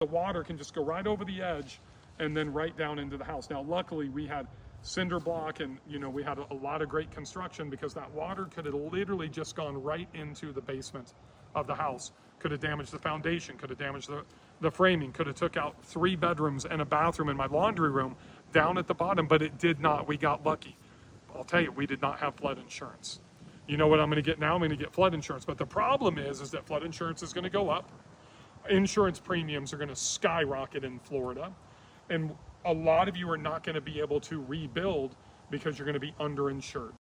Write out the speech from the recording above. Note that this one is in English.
the water can just go right over the edge and then right down into the house. Now, luckily we had cinder block and, you know, we had a lot of great construction, because that water could have literally just gone right into the basement of the house. Could have damaged the foundation, could have damaged the framing, could have took out 3 bedrooms and a bathroom and my laundry room down at the bottom, but it did not. We got lucky. I'll tell you, we did not have flood insurance. You know what I'm going to get now? I'm going to get flood insurance. But the problem is that flood insurance is going to go up. Insurance premiums are going to skyrocket in Florida. And a lot of you are not going to be able to rebuild because you're going to be underinsured.